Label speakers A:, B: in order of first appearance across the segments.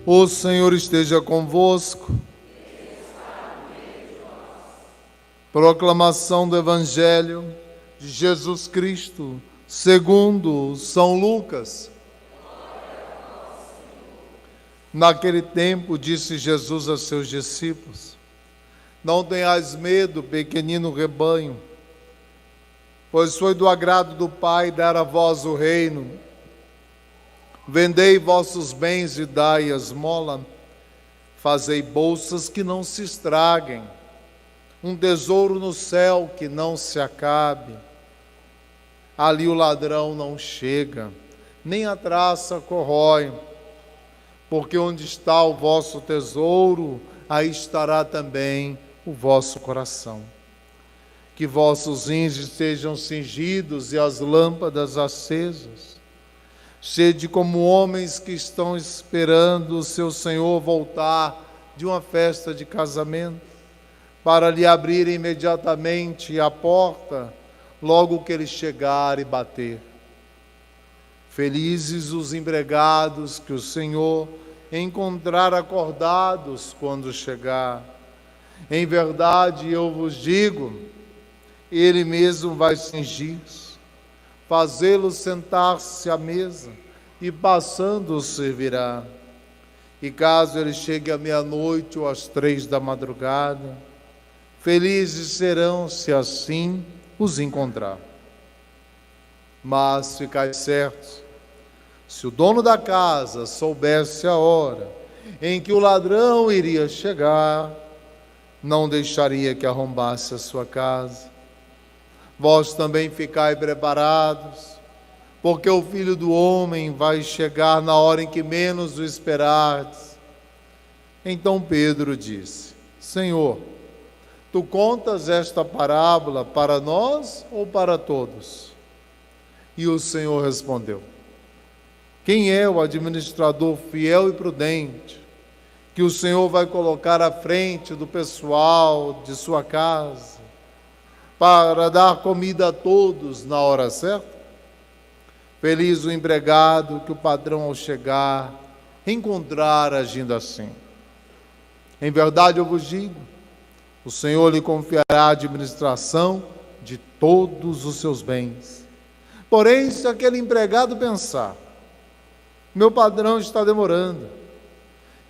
A: O Senhor esteja convosco. Proclamação do Evangelho de Jesus Cristo, segundo São Lucas. Naquele tempo, disse Jesus a seus discípulos: Não tenhais medo, pequenino rebanho, pois foi do agrado do Pai dar a vós o reino. Vendei vossos bens e dai esmola, fazei bolsas que não se estraguem, um tesouro no céu que não se acabe. Ali o ladrão não chega, nem a traça corrói, porque onde está o vosso tesouro, aí estará também o vosso coração. Que vossos rins estejam cingidos e as lâmpadas acesas. Sede como homens que estão esperando o seu Senhor voltar de uma festa de casamento, para lhe abrir imediatamente a porta, logo que ele chegar e bater. Felizes os empregados que o Senhor encontrar acordados quando chegar. Em verdade, eu vos digo, ele mesmo vai cingir-se, fazê-lo sentar-se à mesa, e passando o servirá. E caso ele chegue à meia-noite ou às 3 da madrugada, felizes serão se assim os encontrar. Mas ficai certos, se o dono da casa soubesse a hora em que o ladrão iria chegar, não deixaria que arrombasse a sua casa. Vós também ficai preparados, porque o Filho do Homem vai chegar na hora em que menos o esperardes. Então Pedro disse: Senhor, tu contas esta parábola para nós ou para todos? E o Senhor respondeu: Quem é o administrador fiel e prudente, que o Senhor vai colocar à frente do pessoal de sua casa, para dar comida a todos na hora certa? Feliz o empregado que o patrão, ao chegar, encontrar agindo assim. Em verdade eu vos digo, o Senhor lhe confiará a administração de todos os seus bens. Porém, se aquele empregado pensar: meu patrão está demorando,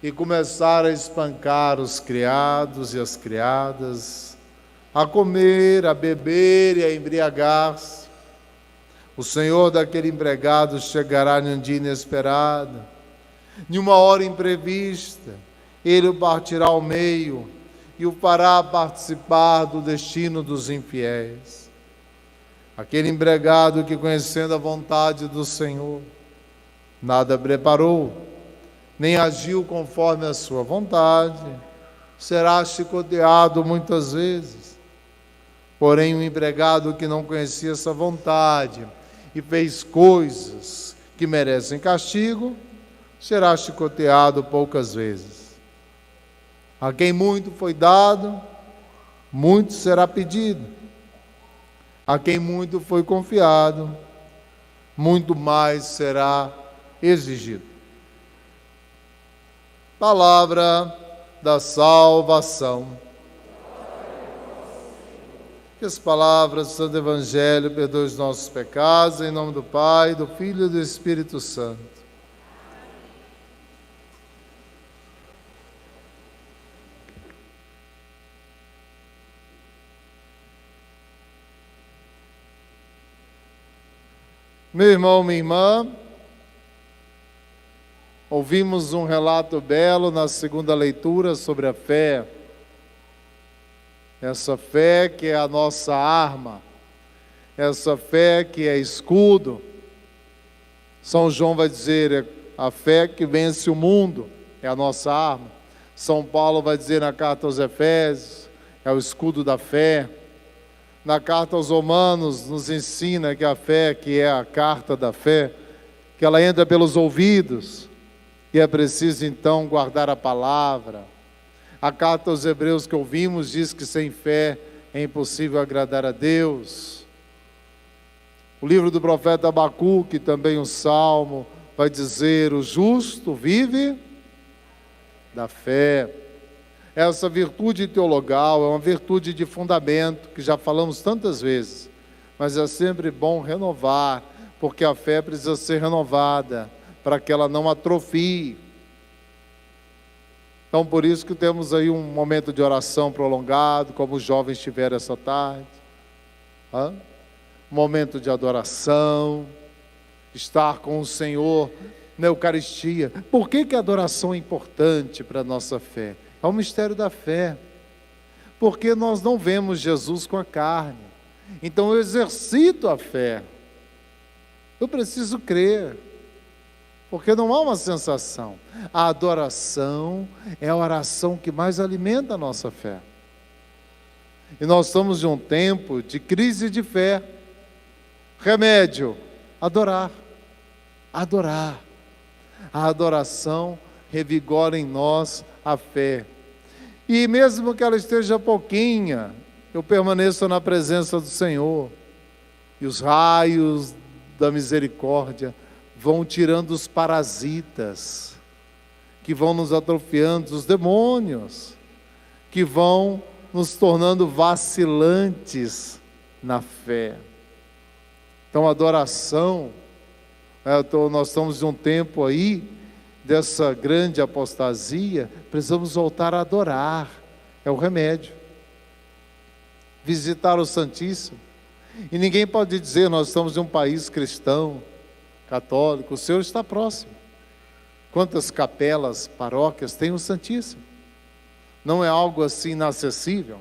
A: e começar a espancar os criados e as criadas, a comer, a beber e a embriagar-se, o senhor daquele empregado chegará num dia inesperado, em uma hora imprevista, ele o partirá ao meio e o fará participar do destino dos infiéis. Aquele empregado que, conhecendo a vontade do Senhor, nada preparou, nem agiu conforme a sua vontade, será chicoteado muitas vezes. Porém, o empregado que não conhecia essa vontade e fez coisas que merecem castigo, será chicoteado poucas vezes. A quem muito foi dado, muito será pedido. A quem muito foi confiado, muito mais será exigido. Palavra da salvação. Que as palavras do Santo Evangelho perdoem os nossos pecados, em nome do Pai, do Filho e do Espírito Santo. Meu irmão, minha irmã, ouvimos um relato belo na segunda leitura sobre a fé. Essa fé que é a nossa arma, essa fé que é escudo. São João vai dizer, a fé que vence o mundo é a nossa arma. São Paulo vai dizer na carta aos Efésios, é o escudo da fé. Na carta aos Romanos nos ensina que a fé, que é a carta da fé, que ela entra pelos ouvidos, e é preciso então guardar a palavra. A carta aos Hebreus que ouvimos diz que sem fé é impossível agradar a Deus. O livro do profeta Abacuque, também um salmo, vai dizer: o justo vive da fé. Essa virtude teologal é uma virtude de fundamento, que já falamos tantas vezes, mas é sempre bom renovar, porque a fé precisa ser renovada, para que ela não atrofie. Então, por isso que temos aí um momento de oração prolongado, como os jovens tiveram essa tarde. Um momento de adoração, estar com o Senhor na Eucaristia. Por que a adoração é importante para a nossa fé? É o mistério da fé. Porque nós não vemos Jesus com a carne. Então eu exercito a fé. Eu preciso crer. Porque não há uma sensação. A adoração é a oração que mais alimenta a nossa fé. E nós estamos de um tempo de crise de fé. Remédio, adorar. Adorar. A adoração revigora em nós a fé. E mesmo que ela esteja pouquinha, eu permaneço na presença do Senhor. E os raios da misericórdia vão tirando os parasitas, que vão nos atrofiando, os demônios, que vão nos tornando vacilantes na fé. Então, a adoração, nós estamos em um tempo aí, dessa grande apostasia, precisamos voltar a adorar, é o remédio. Visitar o Santíssimo. E ninguém pode dizer, nós estamos em um país cristão, católico, o Senhor está próximo. Quantas capelas, paróquias tem o Santíssimo? Não é algo assim inacessível,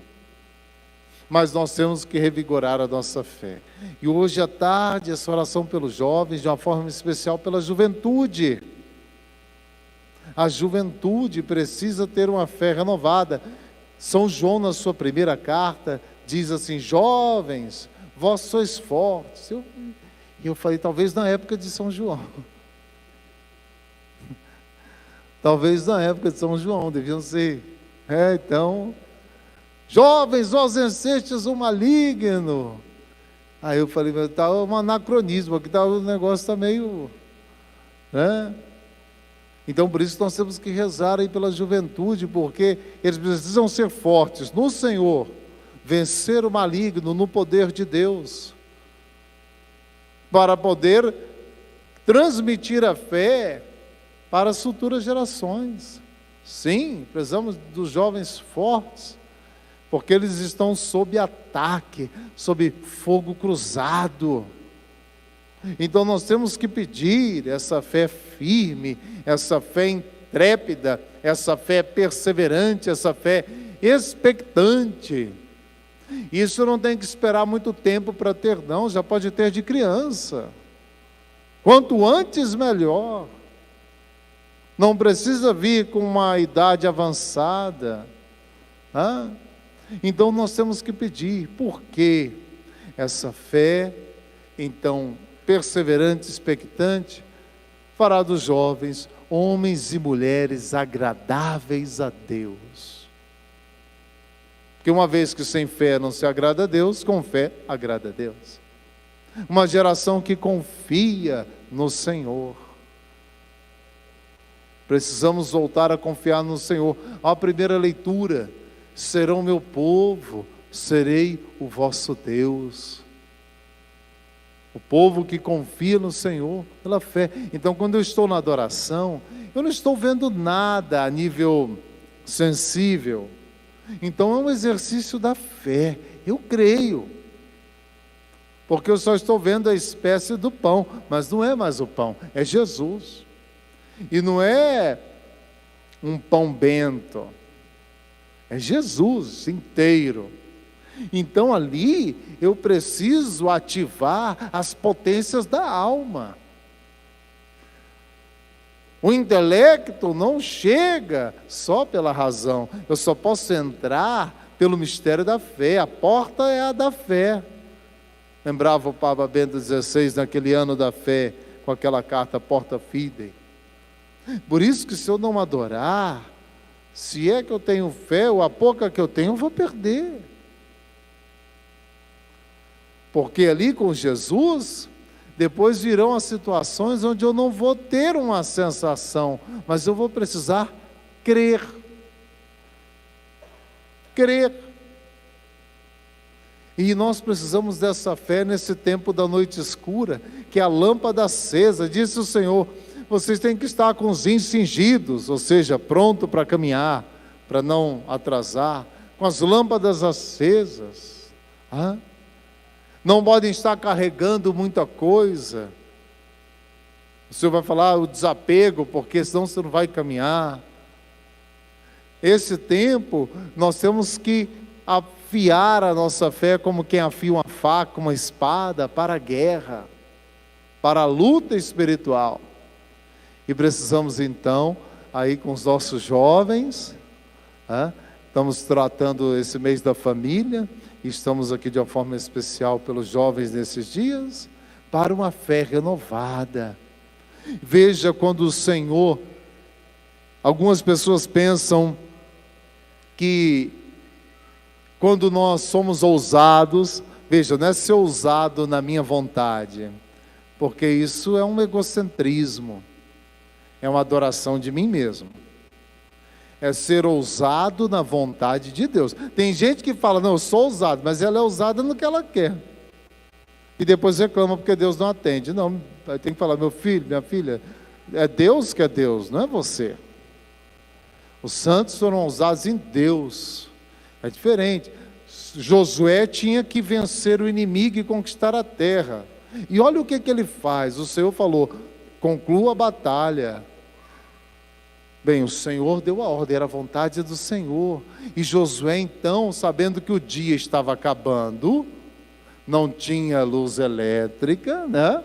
A: mas nós temos que revigorar a nossa fé. E hoje à tarde, essa oração pelos jovens, de uma forma especial pela juventude. A juventude precisa ter uma fé renovada. São João, na sua primeira carta, diz assim: jovens, vós sois fortes. E eu falei, talvez na época de São João. Talvez na época de São João, deviam ser. Então, jovens, vós vencestes o maligno. Aí eu falei, mas está um anacronismo, aqui o negócio está meio... né? Então, por isso nós temos que rezar aí pela juventude, porque eles precisam ser fortes no Senhor, vencer o maligno no poder de Deus, para poder transmitir a fé para as futuras gerações. Sim, precisamos dos jovens fortes, porque eles estão sob ataque, sob fogo cruzado. Então nós temos que pedir essa fé firme, essa fé intrépida, essa fé perseverante, essa fé expectante. Isso não tem que esperar muito tempo para ter, não, já pode ter de criança. Quanto antes, melhor. Não precisa vir com uma idade avançada. Então nós temos que pedir, porque essa fé, então, perseverante, expectante, fará dos jovens homens e mulheres agradáveis a Deus. Porque uma vez que sem fé não se agrada a Deus, com fé agrada a Deus. Uma geração que confia no Senhor. Precisamos voltar a confiar no Senhor. A primeira leitura: serão meu povo, serei o vosso Deus. O povo que confia no Senhor pela fé. Então, quando eu estou na adoração, eu não estou vendo nada a nível sensível. Então é um exercício da fé. Eu creio, porque eu só estou vendo a espécie do pão, mas não é mais o pão, é Jesus. E não é um pão bento, é Jesus inteiro. Então ali eu preciso ativar as potências da alma. O intelecto não chega só pela razão. Eu só posso entrar pelo mistério da fé. A porta é a da fé. Lembrava o Papa Bento XVI naquele ano da fé, com aquela carta Porta Fidei. Por isso que se eu não adorar, se é que eu tenho fé, ou a pouca que eu tenho, eu vou perder. Porque ali com Jesus, depois virão as situações onde eu não vou ter uma sensação, mas eu vou precisar crer. Crer. E nós precisamos dessa fé nesse tempo da noite escura, que é a lâmpada acesa. Disse o Senhor, vocês têm que estar com os cintos cingidos, ou seja, pronto para caminhar, para não atrasar, com as lâmpadas acesas. Não podem estar carregando muita coisa. O Senhor vai falar o desapego, porque senão você não vai caminhar. Esse tempo, nós temos que afiar a nossa fé como quem afia uma faca, uma espada, para a guerra, para a luta espiritual. E precisamos então, aí com os nossos jovens, estamos tratando esse mês da família, e estamos aqui de uma forma especial pelos jovens nesses dias, para uma fé renovada. Veja quando o Senhor, algumas pessoas pensam que quando nós somos ousados, veja, não é ser ousado na minha vontade, porque isso é um egocentrismo, é uma adoração de mim mesmo. É ser ousado na vontade de Deus. Tem gente que fala, não, eu sou ousado, mas ela é ousada no que ela quer. E depois reclama porque Deus não atende. Não, tem que falar, meu filho, minha filha, é Deus que é Deus, não é você. Os santos foram ousados em Deus. É diferente. Josué tinha que vencer o inimigo e conquistar a terra. E olha o que ele faz. O Senhor falou, conclua a batalha. Bem, o Senhor deu a ordem, era a vontade do Senhor. E Josué então, sabendo que o dia estava acabando, não tinha luz elétrica, né?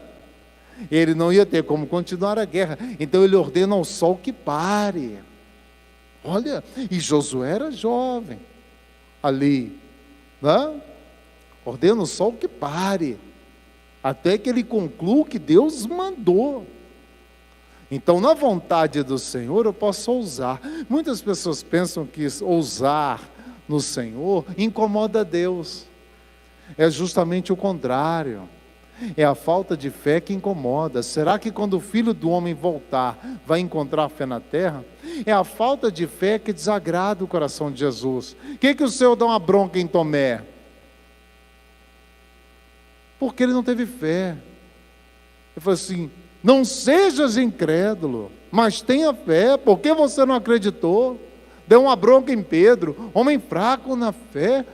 A: Ele não ia ter como continuar a guerra. Então ele ordena ao sol que pare. Olha, e Josué era jovem ali, né? Ordena o sol que pare, até que ele conclua o que Deus mandou. Então, na vontade do Senhor, eu posso ousar. Muitas pessoas pensam que ousar no Senhor incomoda Deus. É justamente o contrário. É a falta de fé que incomoda. Será que quando o Filho do Homem voltar, vai encontrar fé na terra? É a falta de fé que desagrada o coração de Jesus. O que o Senhor dá uma bronca em Tomé? Porque ele não teve fé. Ele falou assim, não sejas incrédulo, mas tenha fé. Por que você não acreditou? Deu uma bronca em Pedro, homem fraco na fé.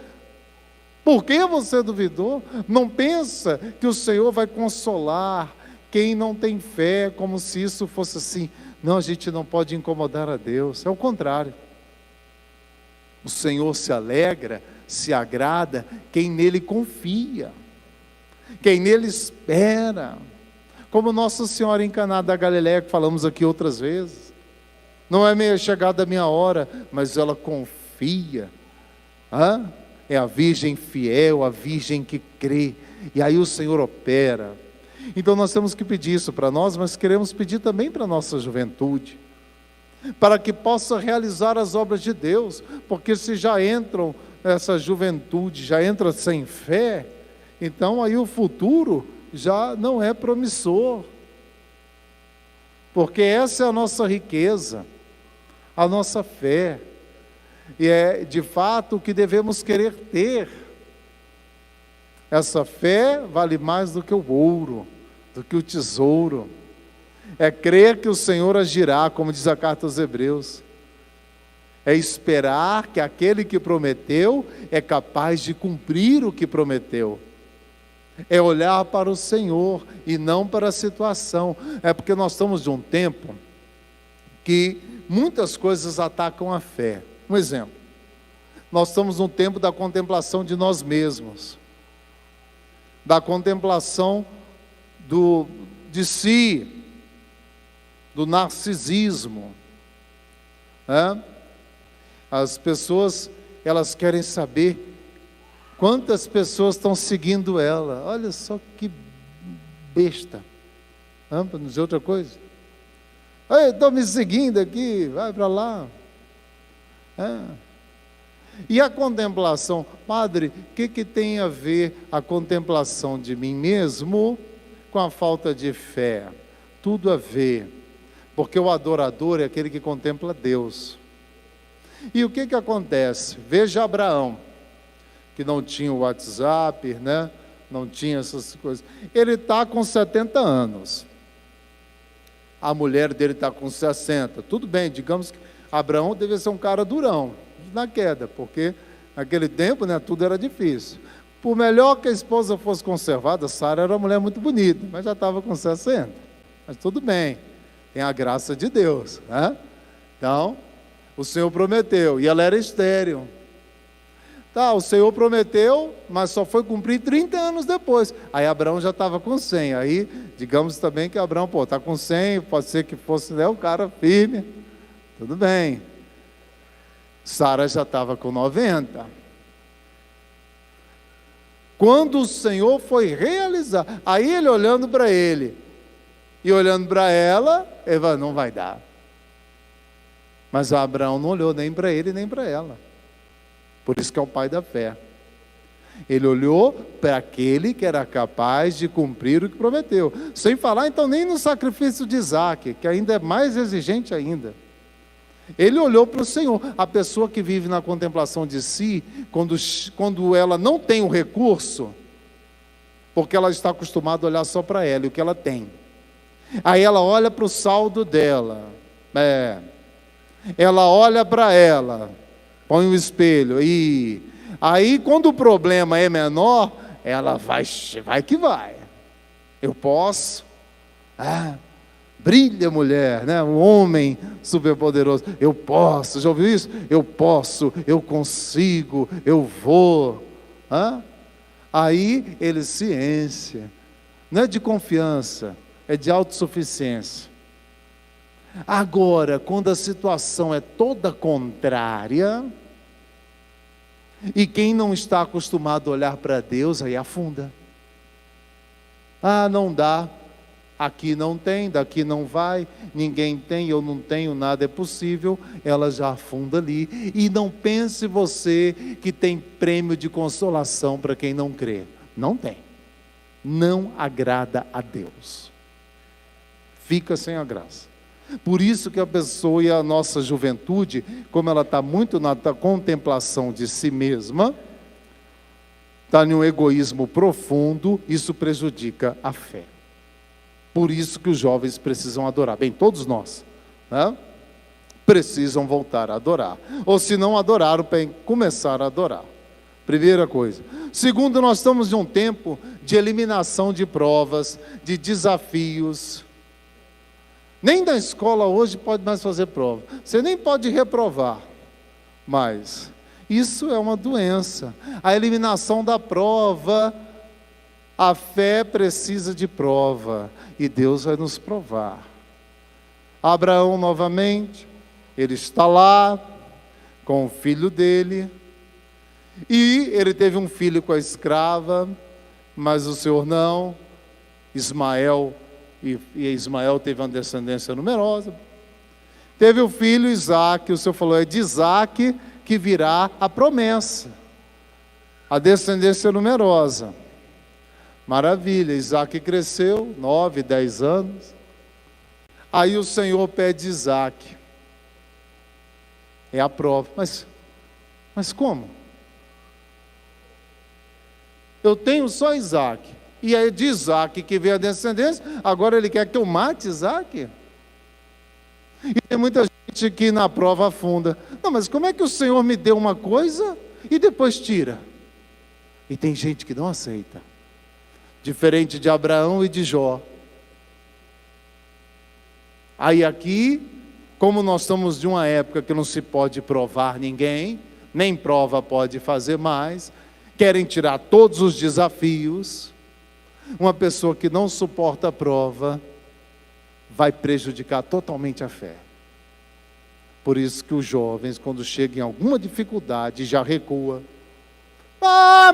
A: Por que você duvidou? Não pensa que o Senhor vai consolar quem não tem fé, como se isso fosse assim. Não, a gente não pode incomodar a Deus. É o contrário. O Senhor se alegra, se agrada quem nele confia, quem nele espera. Como Nossa Senhora em Caná da Galileia, que falamos aqui outras vezes. Não é meio chegada a minha hora, mas ela confia. É a Virgem fiel, a Virgem que crê. E aí o Senhor opera. Então nós temos que pedir isso para nós, mas queremos pedir também para a nossa juventude, para que possa realizar as obras de Deus, porque se já entram, essa juventude já entra sem fé, então aí o futuro já não é promissor, porque essa é a nossa riqueza, a nossa fé, e é de fato o que devemos querer ter. Essa fé vale mais do que o ouro, do que o tesouro. É crer que o Senhor agirá, como diz a carta aos Hebreus. É esperar que aquele que prometeu é capaz de cumprir o que prometeu. É olhar para o Senhor e não para a situação. É porque nós estamos de um tempo que muitas coisas atacam a fé. Um exemplo, nós estamos no tempo da contemplação de nós mesmos, da contemplação de si, do narcisismo. As pessoas, elas querem saber quantas pessoas estão seguindo ela. Olha só que besta. Para não dizer outra coisa. Estão me seguindo aqui, vai para lá. E a contemplação, padre, o que tem a ver a contemplação de mim mesmo com a falta de fé? Tudo a ver, porque o adorador é aquele que contempla Deus. E o que acontece? Veja Abraão, que não tinha o WhatsApp, né? Não tinha essas coisas. Ele está com 70 anos. A mulher dele está com 60. Tudo bem, digamos que Abraão devia ser um cara durão na queda, porque naquele tempo, né, tudo era difícil. Por melhor que a esposa fosse conservada, Sara era uma mulher muito bonita, mas já estava com 60. Mas tudo bem, tem a graça de Deus, né? Então, o Senhor prometeu, e ela era estéril. Tá, o Senhor prometeu, mas só foi cumprir 30 anos depois. Aí Abraão já estava com 100. Aí, digamos também que Abraão, está com 100, pode ser que fosse, né, o cara firme. Tudo bem. Sara já estava com 90. Quando o Senhor foi realizar, aí ele olhando para ele e olhando para ela, ele falou, não vai dar. Mas Abraão não olhou nem para ele nem para ela. Por isso que é o pai da fé. Ele olhou para aquele que era capaz de cumprir o que prometeu. Sem falar então nem no sacrifício de Isaac, que ainda é mais exigente ainda. Ele olhou para o Senhor. A pessoa que vive na contemplação de si, quando ela não tem o recurso, porque ela está acostumada a olhar só para ela e o que ela tem. Aí ela olha para o saldo dela. Ela olha para ela, põe o espelho e aí quando o problema é menor, ela vai que vai. Eu posso. Brilha, mulher, né? Um homem superpoderoso. Eu posso, já ouviu isso? Eu posso, eu consigo, eu vou. Aí ele ciência. Não é de confiança, é de autossuficiência. Agora, quando a situação é toda contrária, e quem não está acostumado a olhar para Deus, aí afunda. Não dá. Aqui não tem, daqui não vai, ninguém tem, eu não tenho, nada é possível, ela já afunda ali. E não pense você que tem prêmio de consolação para quem não crê. Não tem. Não agrada a Deus. Fica sem a graça. Por isso que a pessoa e a nossa juventude, como ela está muito na contemplação de si mesma, está em um egoísmo profundo, isso prejudica a fé. Por isso que os jovens precisam adorar. Bem, todos nós, né? Precisam voltar a adorar. Ou se não adoraram, para começar a adorar. Primeira coisa. Segundo, nós estamos em um tempo de eliminação de provas, de desafios. Nem da escola hoje pode mais fazer prova. Você nem pode reprovar. Mas isso é uma doença. A eliminação da prova. A fé precisa de prova, e Deus vai nos provar. Abraão novamente, ele está lá, com o filho dele, e ele teve um filho com a escrava, mas o Senhor não, Ismael, e Ismael teve uma descendência numerosa, teve o filho Isaque, o Senhor falou, é de Isaque que virá a promessa, a descendência numerosa. Maravilha, Isaque cresceu, 9, 10 anos. Aí o Senhor pede Isaque. É a prova. Mas como? Eu tenho só Isaque. E é de Isaque que veio a descendência. Agora ele quer que eu mate Isaque? E tem muita gente que na prova afunda. Não, mas como é que o Senhor me deu uma coisa e depois tira? E tem gente que não aceita. Diferente de Abraão e de Jó. Aí aqui, como nós estamos de uma época que não se pode provar ninguém, nem prova pode fazer mais, querem tirar todos os desafios, uma pessoa que não suporta a prova, vai prejudicar totalmente a fé. Por isso que os jovens, quando chegam em alguma dificuldade, já recua.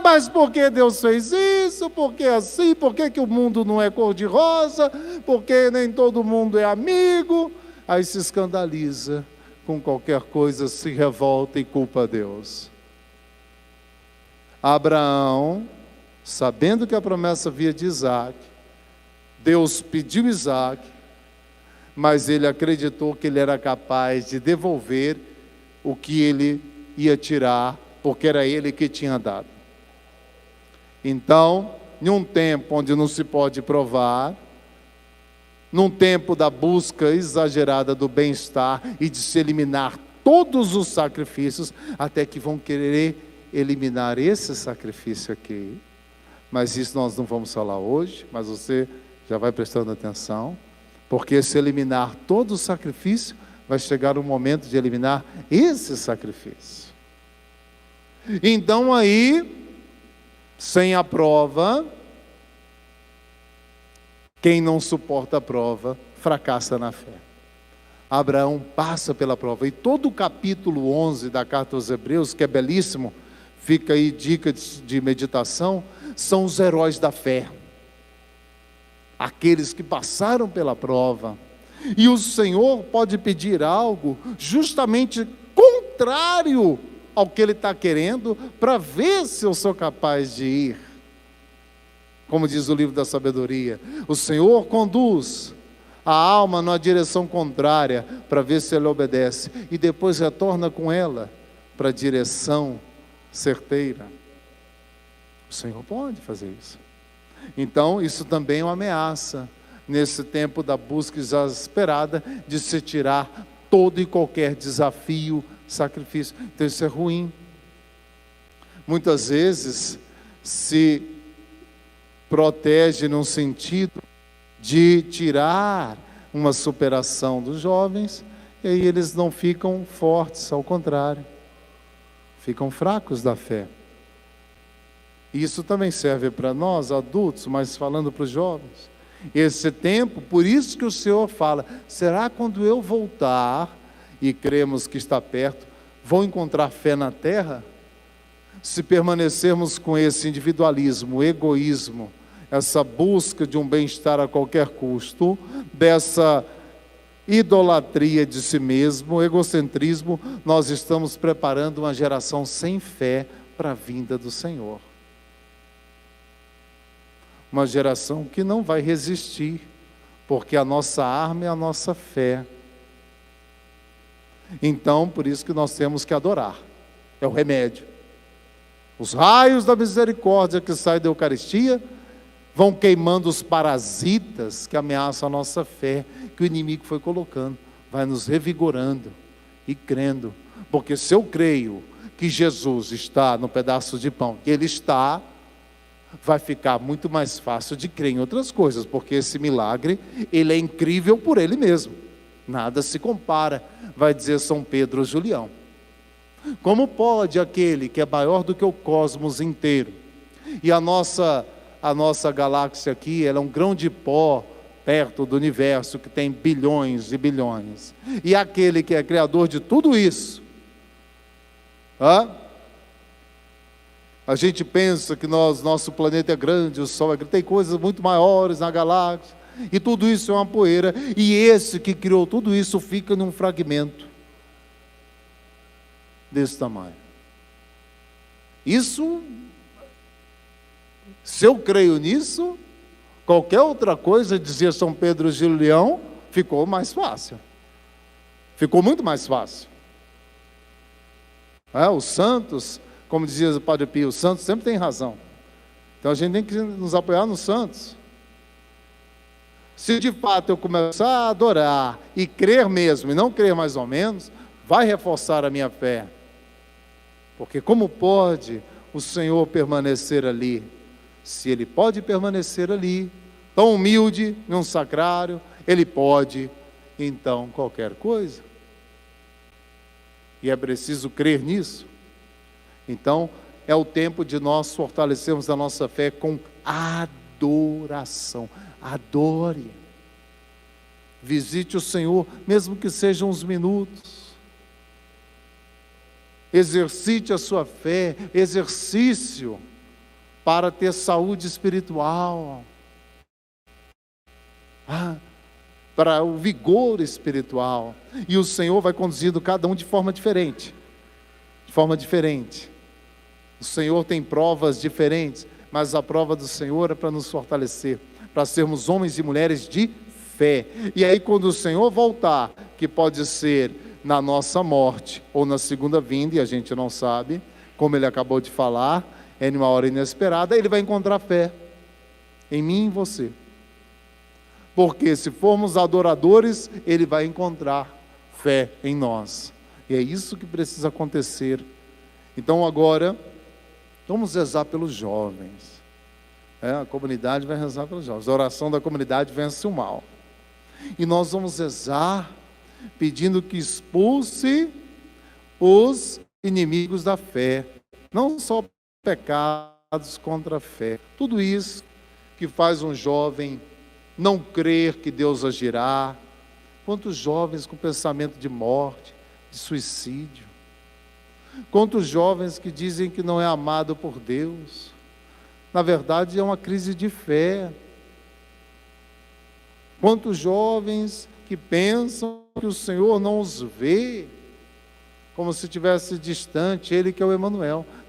A: Mas por que Deus fez isso? Por que assim? Por que o mundo não é cor-de-rosa? Por que nem todo mundo é amigo? Aí se escandaliza com qualquer coisa, se revolta e culpa a Deus. Abraão, sabendo que a promessa via de Isaque, Deus pediu Isaque, mas ele acreditou que ele era capaz de devolver o que ele ia tirar, porque era ele que tinha dado. Então, em um tempo onde não se pode provar, num tempo da busca exagerada do bem-estar e de se eliminar todos os sacrifícios, até que vão querer eliminar esse sacrifício aqui. Mas isso nós não vamos falar hoje, mas você já vai prestando atenção, porque se eliminar todo o sacrifício, vai chegar o momento de eliminar esse sacrifício. Então aí, sem a prova, quem não suporta a prova, fracassa na fé. Abraão passa pela prova, e todo o capítulo 11 da carta aos Hebreus, que é belíssimo, fica aí dica de meditação, são os heróis da fé, aqueles que passaram pela prova. E o Senhor pode pedir algo justamente contrário ao que Ele está querendo, para ver se eu sou capaz de ir. Como diz o livro da sabedoria, o Senhor conduz a alma numa direção contrária, para ver se ela obedece, e depois retorna com ela para a direção certeira. O Senhor pode fazer isso. Então, isso também é uma ameaça, nesse tempo da busca exasperada, de se tirar todo e qualquer desafio, sacrifício. Então isso é ruim. Muitas vezes se protege num sentido de tirar uma superação dos jovens, e aí eles não ficam fortes, ao contrário, ficam fracos da fé. Isso também serve para nós, adultos, mas falando para os jovens. Esse tempo, por isso que o Senhor fala, será quando eu voltar, e cremos que está perto, vão encontrar fé na terra? Se permanecermos com esse individualismo, egoísmo, essa busca de um bem-estar a qualquer custo, dessa idolatria de si mesmo, egocentrismo, nós estamos preparando uma geração sem fé para a vinda do Senhor. Uma geração que não vai resistir, porque a nossa arma é a nossa fé. Então, por isso que nós temos que adorar, é o remédio. Os raios da misericórdia que saem da Eucaristia vão queimando os parasitas que ameaçam a nossa fé, que o inimigo foi colocando, vai nos revigorando e crendo, porque se eu creio que Jesus está no pedaço de pão, que Ele está, vai ficar muito mais fácil de crer em outras coisas, porque esse milagre, ele é incrível por ele mesmo, nada se compara, vai dizer São Pedro Julião. Como pode aquele que é maior do que o cosmos inteiro, e a nossa galáxia aqui, ela é um grão de pó perto do universo, que tem bilhões e bilhões, e aquele que é criador de tudo isso, a gente pensa que nosso planeta é grande, o Sol é grande, tem coisas muito maiores na galáxia, e tudo isso é uma poeira, e esse que criou tudo isso fica num fragmento desse tamanho. Isso, se eu creio nisso, qualquer outra coisa, dizia São Pedro Julião, ficou mais fácil, ficou muito mais fácil. Os santos, como dizia o Padre Pio, os santos sempre têm razão. Então a gente tem que nos apoiar nos santos. Se de fato eu começar a adorar e crer mesmo, e não crer mais ou menos, vai reforçar a minha fé. Porque como pode o Senhor permanecer ali? Se Ele pode permanecer ali, tão humilde, num sacrário, Ele pode, então, qualquer coisa. E é preciso crer nisso. Então, é o tempo de nós fortalecermos a nossa fé com adoração. Adore. Visite o Senhor, mesmo que sejam uns minutos. Exercite a sua fé, exercício para ter saúde espiritual, para o vigor espiritual. E o Senhor vai conduzindo cada um de forma diferente. De forma diferente. O Senhor tem provas diferentes, mas a prova do Senhor é para nos fortalecer, para sermos homens e mulheres de fé. E aí quando o Senhor voltar, que pode ser na nossa morte ou na segunda vinda, e a gente não sabe, como ele acabou de falar, é numa hora inesperada, ele vai encontrar fé em mim e em você. Porque se formos adoradores, ele vai encontrar fé em nós. E é isso que precisa acontecer. Então agora, vamos rezar pelos jovens. A comunidade vai rezar pelos jovens. A oração da comunidade vence o mal. E nós vamos rezar pedindo que expulse os inimigos da fé. Não só pecados contra a fé. Tudo isso que faz um jovem não crer que Deus agirá. Quantos jovens com pensamento de morte, de suicídio. Quantos jovens que dizem que não é amado por Deus. Na verdade, é uma crise de fé. Quantos jovens que pensam que o Senhor não os vê, como se estivesse distante, Ele que é o Emanuel.